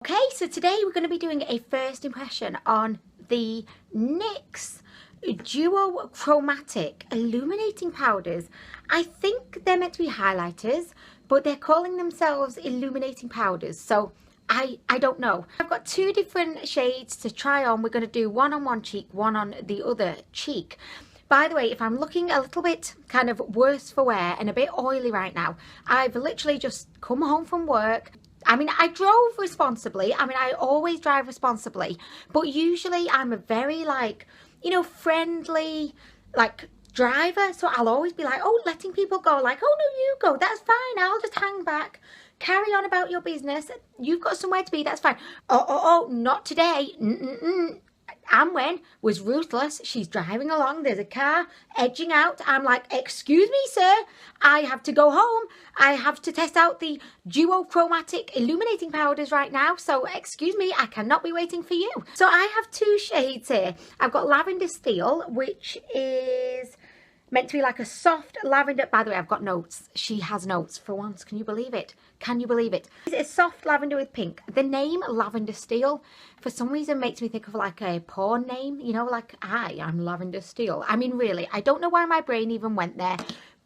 Okay, so today we're going to be doing a first impression on the NYX Duo Chromatic Illuminating Powders. I think they're meant to be highlighters, but they're calling themselves illuminating powders, so I don't know. I've got two different shades to try on. We're going to do one on one cheek, one on the other cheek. By the way, if I'm looking a little bit kind of worse for wear and a bit oily right now, I've literally just come home from work. I mean, I drove responsibly. I mean, I always drive responsibly, but usually I'm a very friendly, driver. So I'll always be like, oh, letting people go, like, oh, no, you go. That's fine. I'll just hang back. Carry on about your business. You've got somewhere to be. That's fine. Oh, not today. Amwen was ruthless. She's driving along. There's a car edging out. I'm like, excuse me, sir. I have to go home. I have to test out the Duo Chromatic Illuminating Powders right now. So excuse me, I cannot be waiting for you. So I have two shades here. I've got Lavender Steel, which is meant to be like a soft lavender. By the way, I've got notes. She has notes for once. Can you believe it? Can you believe it? It's a soft lavender with pink. The name Lavender Steel, for some reason, makes me think of like a porn name. You know, like, hi, I'm Lavender Steel. I mean, really, I don't know why my brain even went there.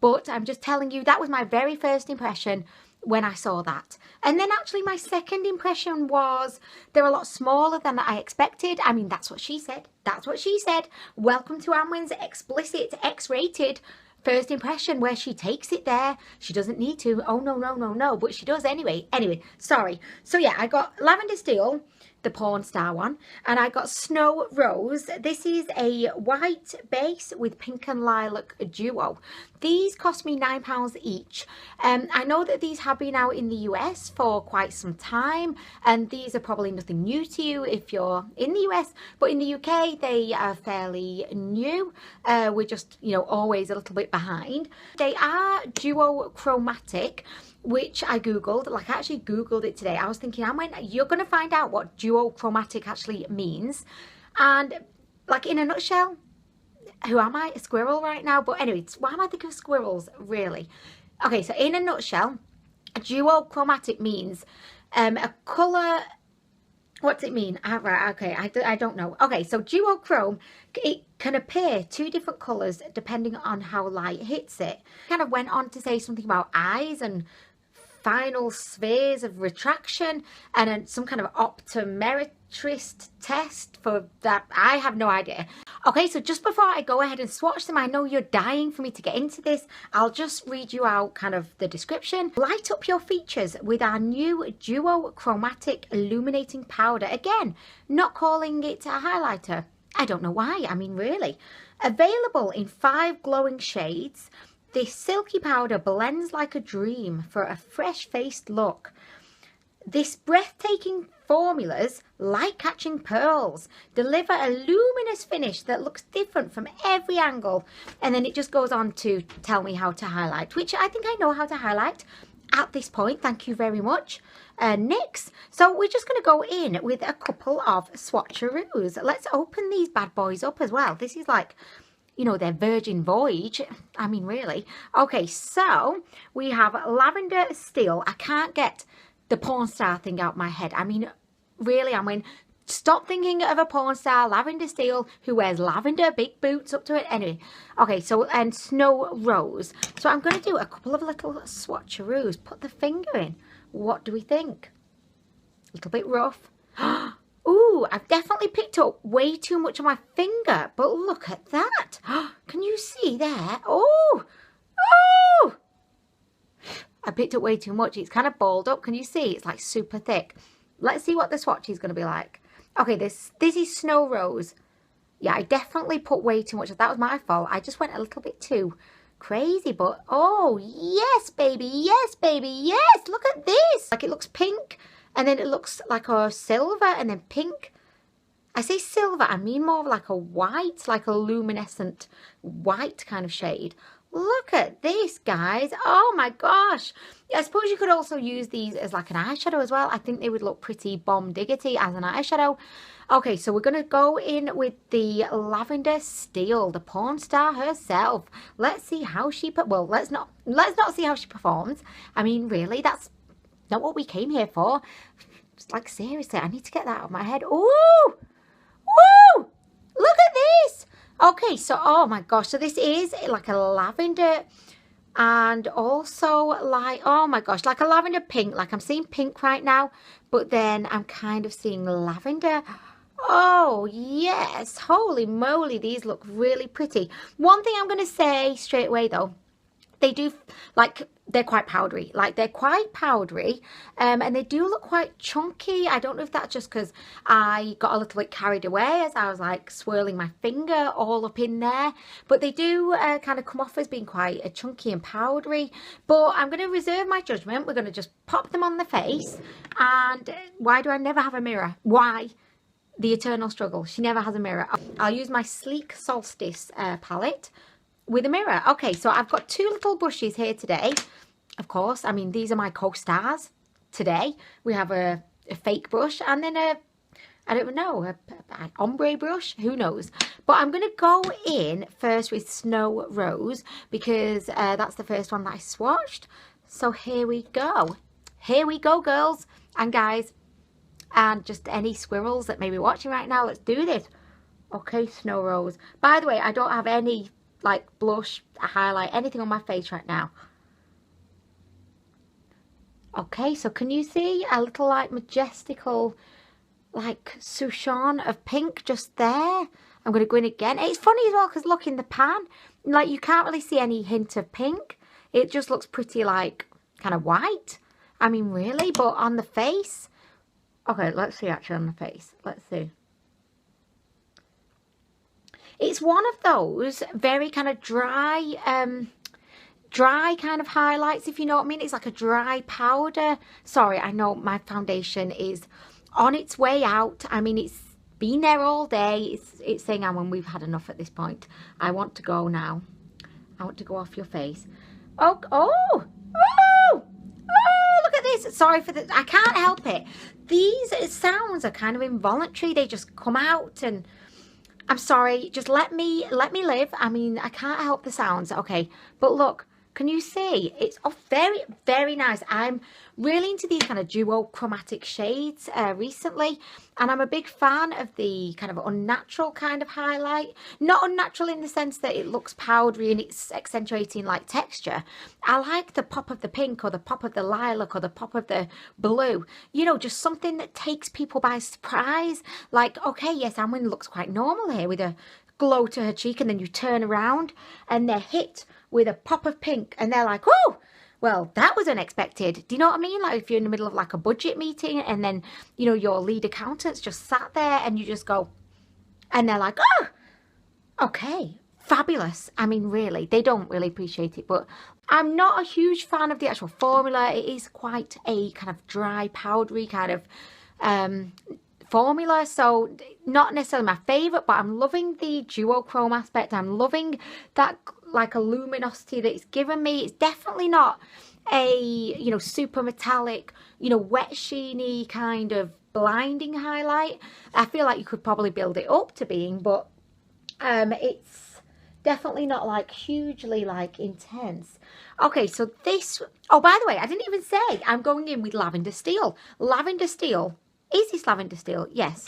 But I'm just telling you, that was my very first impression when I saw that. And then actually my second impression was they're a lot smaller than I expected. I mean, that's what she said. That's what she said. Welcome to Amwen's explicit, X-rated first impression, where she takes it there. She doesn't need to. Oh, no, but she does anyway. Anyway, sorry. So yeah, I got Lavender Steel, the porn star one, and I got Snow Rose. This is a white base with pink and lilac duo. These cost me £9 each. I know that these have been out in the US for quite some time, and these are probably nothing new to you if you're in the US, but in the UK they are fairly new. We're just, always a little bit behind. They are Duo Chromatic, which I googled. I actually googled it today. I was thinking, you're going to find out what Duo Chromatic actually means. And like, in a nutshell, who am I? A squirrel right now? But anyway, why am I thinking of squirrels, really? Okay, so in a nutshell, Duo Chromatic means a colour. What does it mean? Right, okay, I don't know. Okay, so duochrome, it can appear two different colours depending on how light hits it. Kind of went on to say something about eyes and final spheres of retraction and some kind of optometrist test for that. I have no idea. Okay, so just before I go ahead and swatch them, I know you're dying for me to get into this. I'll just read you out kind of the description. Light up your features with our new Duo Chromatic Illuminating Powder. Again, not calling it a highlighter. I don't know why. I mean, really. Available in 5 glowing shades, this silky powder blends like a dream for a fresh-faced look. This breathtaking formulas, light-catching pearls, deliver a luminous finish that looks different from every angle. And then it just goes on to tell me how to highlight, which I think I know how to highlight at this point. Thank you very much, NYX. So we're just going to go in with a couple of swatcheroos. Let's open these bad boys up as well. This is like, their virgin voyage. I mean, really. Okay, so we have Lavender Steel. I can't get the porn star thing out my head. I mean, really, stop thinking of a porn star, Lavender Steel, who wears lavender, big boots up to it. Anyway, okay, so, and Snow Rose. So I'm going to do a couple of little swatcheroos. Put the finger in. What do we think? A little bit rough. Ooh, I've definitely picked up way too much on my finger, but look at that. Can you see there? Oh, I picked up way too much. It's kind of balled up. Can you see? It's like super thick. Let's see what the swatch is going to be like. Okay, this is Snow Rose. Yeah, I definitely put way too much. That was my fault. I just went a little bit too crazy, but oh, yes, baby. Yes, baby. Yes, look at this. Like, it looks pink, and then it looks like a silver, and then pink. I say silver, I mean more of like a white, like a luminescent white kind of shade. Look at this, guys. Oh my gosh. I suppose you could also use these as like an eyeshadow as well. I think they would look pretty bomb diggity as an eyeshadow. Okay, so we're going to go in with the Lavender Steel, the porn star herself. Let's see how she let's not see how she performs. I mean, really, that's not what we came here for. like seriously, I need to get that out of my head. Ooh! Woo! Look at this! Okay, so, oh my gosh, so this is like a lavender and also like, oh my gosh, like a lavender pink. Like I'm seeing pink right now, but then I'm kind of seeing lavender. Oh yes, holy moly, these look really pretty. One thing I'm going to say straight away though, they do, like, they're quite powdery. Like, they're quite powdery, and they do look quite chunky. I don't know if that's just because I got a little bit carried away as I was, like, swirling my finger all up in there. But they do kind of come off as being quite chunky and powdery. But I'm going to reserve my judgment. We're going to just pop them on the face. And why do I never have a mirror? Why? The eternal struggle. She never has a mirror. I'll use my Sleek Solstice palette with a mirror. Okay, so I've got two little brushes here today. Of course, I mean, these are my co-stars today. We have a fake brush and then I don't even know, an ombre brush, who knows. But I'm going to go in first with Snow Rose because that's the first one that I swatched. So here we go. Here we go, girls and guys. And just any squirrels that may be watching right now, let's do this. Okay, Snow Rose. By the way, I don't have any like blush, highlight, anything on my face right now. Okay, so can you see a little like majestical like souchon of pink just there? I'm going to go in again. It's funny as well because look in the pan, like you can't really see any hint of pink. It just looks pretty like kind of white. I mean really, but on the face. Okay, let's see actually on the face. Let's see. It's one of those very kind of dry kind of highlights, if you know what I mean. It's like a dry powder. Sorry, I know my foundation is on its way out. I mean, it's been there all day. It's saying, Alan, we've had enough at this point. I want to go now. I want to go off your face. Oh, look at this. Sorry for the, I can't help it. These sounds are kind of involuntary. They just come out and I'm sorry, just let me live. I mean, I can't help the sounds. Okay, but look, can you see? It's very, very nice. I'm really into these kind of duochromatic shades recently, and I'm a big fan of the kind of unnatural kind of highlight. Not unnatural in the sense that it looks powdery and it's accentuating like texture. I like the pop of the pink or the pop of the lilac or the pop of the blue. You know, just something that takes people by surprise. Like, okay, yes, Anwen looks quite normal here with a glow to her cheek, and then you turn around and they're hit with a pop of pink and they're like, oh, well, that was unexpected. Do you know what I mean? Like if you're in the middle of like a budget meeting and then, you know, your lead accountant's just sat there and you just go, and they're like, oh, okay, fabulous. I mean, really, they don't really appreciate it, but I'm not a huge fan of the actual formula. It is quite a kind of dry, powdery kind of formula, so not necessarily my favorite, but I'm loving the duochrome aspect. I'm loving that like a luminosity that it's given me. It's definitely not a, you know, super metallic, you know, wet sheeny kind of blinding highlight. I feel like you could probably build it up to being, but it's definitely not like hugely like intense. Okay, so this, oh, by the way, I didn't even say I'm going in with Lavender Steel. Lavender Steel. Is this Lavender Steel? Yes.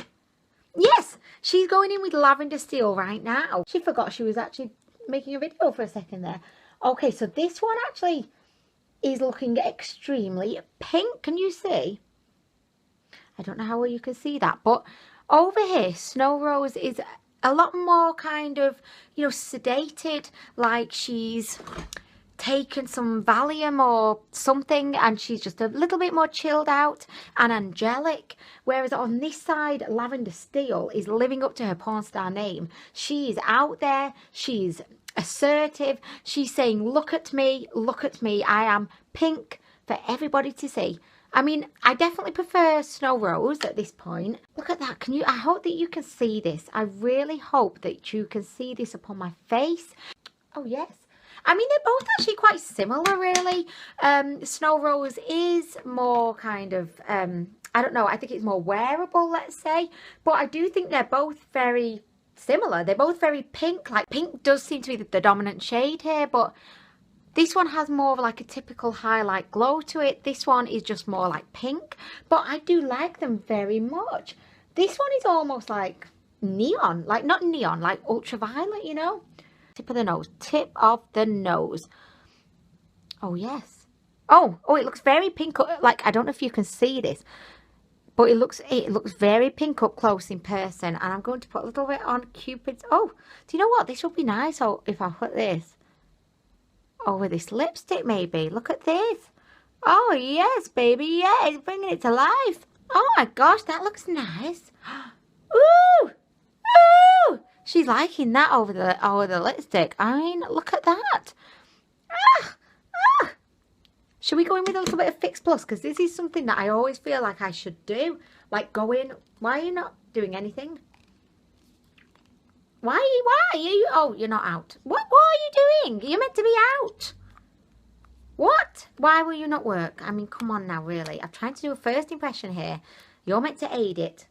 Yes, she's going in with Lavender Steel right now. She forgot she was actually making a video for a second there. Okay, so this one actually is looking extremely pink. Can you see? I don't know how well you can see that, but over here, Snow Rose is a lot more kind of, you know, sedated, like she's taken some Valium or something and she's just a little bit more chilled out and angelic, whereas on this side Lavender Steel is living up to her porn star name. She's out there, she's assertive, she's saying look at me, I am pink for everybody to see. I mean, I definitely prefer Snow Rose at this point. Look at that. Can you, I hope that you can see this. I really hope that you can see this upon my face. Oh yes. I mean, they're both actually quite similar, really. Snow Rose is more kind of, I don't know, I think it's more wearable, let's say. But I do think they're both very similar. They're both very pink. Like, pink does seem to be the dominant shade here, but This one has more of like a typical highlight glow to it. This one is just more like pink, but I do like them very much. This one is almost like neon, like not neon, like ultraviolet, you know? Tip of the nose, tip of the nose. Oh, yes. Oh, it looks very pink. Like, I don't know if you can see this, but it looks very pink up close in person. And I'm going to put a little bit on Cupid's. Oh, do you know what? This would be nice if I put this over this lipstick maybe. Look at this. Oh, yes, baby. Yeah, it's bringing it to life. Oh, my gosh, that looks nice. Ooh. Ooh. She's liking that over the lipstick. I mean, look at that. Ah. Ah. Should we go in with a little bit of Fix Plus? Because this is something that I always feel like I should do. Like, go in. Why are you not doing anything? Why are you? Oh, you're not out. What are you doing? You're meant to be out. What? Why will you not work? I mean, come on now, really. I'm trying to do a first impression here. You're meant to aid it.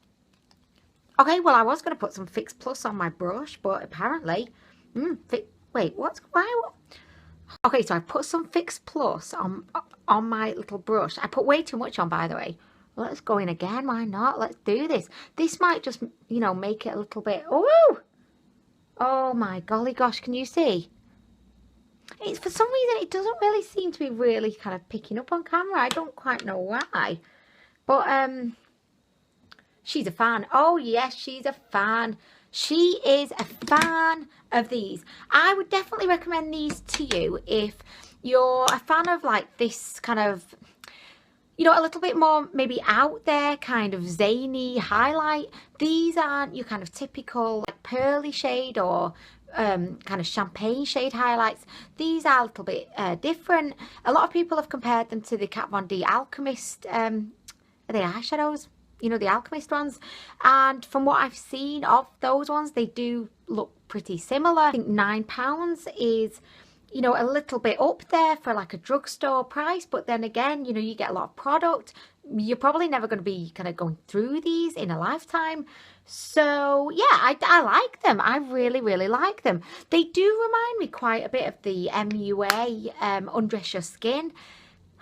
Okay, well, I was going to put some Fix Plus on my brush, but apparently... wait, what's... Why... Okay, so I put some Fix Plus on my little brush. I put way too much on, by the way. Let's go in again. Why not? Let's do this. This might just, you know, make it a little bit... Oh! Oh, my golly gosh. Can you see? It's, for some reason, it doesn't really seem to be really kind of picking up on camera. I don't quite know why. But, she's a fan. Oh, yes, she's a fan. She is a fan of these. I would definitely recommend these to you if you're a fan of like this kind of, you know, a little bit more maybe out there kind of zany highlight. These aren't your kind of typical like pearly shade or kind of champagne shade highlights. These are a little bit different. A lot of people have compared them to the Kat Von D Alchemist are they eyeshadows? You know, the Alchemist ones, and from what I've seen of those ones, they do look pretty similar. I think £9 is, you know, a little bit up there for like a drugstore price, but then again, you know, you get a lot of product. You're probably never going to be kind of going through these in a lifetime. So yeah, I like them. I really, really like them. They do remind me quite a bit of the MUA Undress Your Skin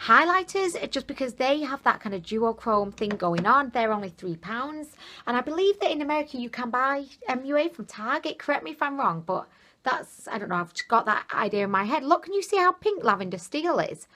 highlighters, just because they have that kind of duochrome thing going on. They're only £3, and I believe that in America you can buy MUA from Target. Correct me if I'm wrong, but that's, I don't know, I've just got that idea in my head. Look, can you see how pink Lavender Steel is?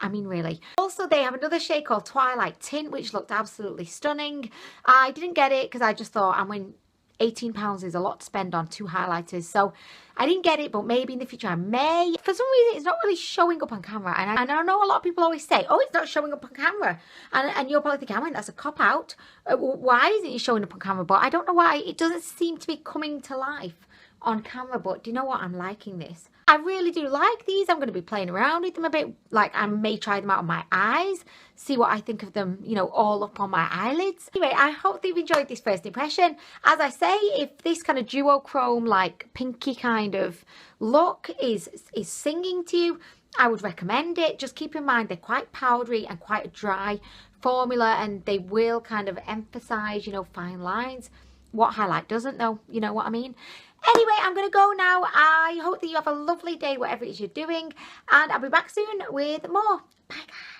I mean, really. Also, they have another shade called Twilight Tint, which looked absolutely stunning. I didn't get it because I just thought, I mean, £18 is a lot to spend on 2 highlighters, so I didn't get it, but maybe in the future I may. For some reason, it's not really showing up on camera, and I know a lot of people always say, oh, it's not showing up on camera, and you're probably thinking, I mean, that's a cop-out. Why isn't it showing up on camera? But I don't know why. It doesn't seem to be coming to life on camera, but do you know what? I'm liking this. I really do like these. I'm going to be playing around with them a bit. Like, I may try them out on my eyes, see what I think of them, you know, all up on my eyelids. Anyway, I hope that you've enjoyed this first impression. As I say, if this kind of duochrome, like pinky kind of look is singing to you, I would recommend it. Just keep in mind they're quite powdery and quite a dry formula, and they will kind of emphasize, you know, fine lines. What highlight doesn't, though? You know what I mean? Anyway, I'm going to go now. I hope that you have a lovely day, whatever it is you're doing. And I'll be back soon with more. Bye, guys.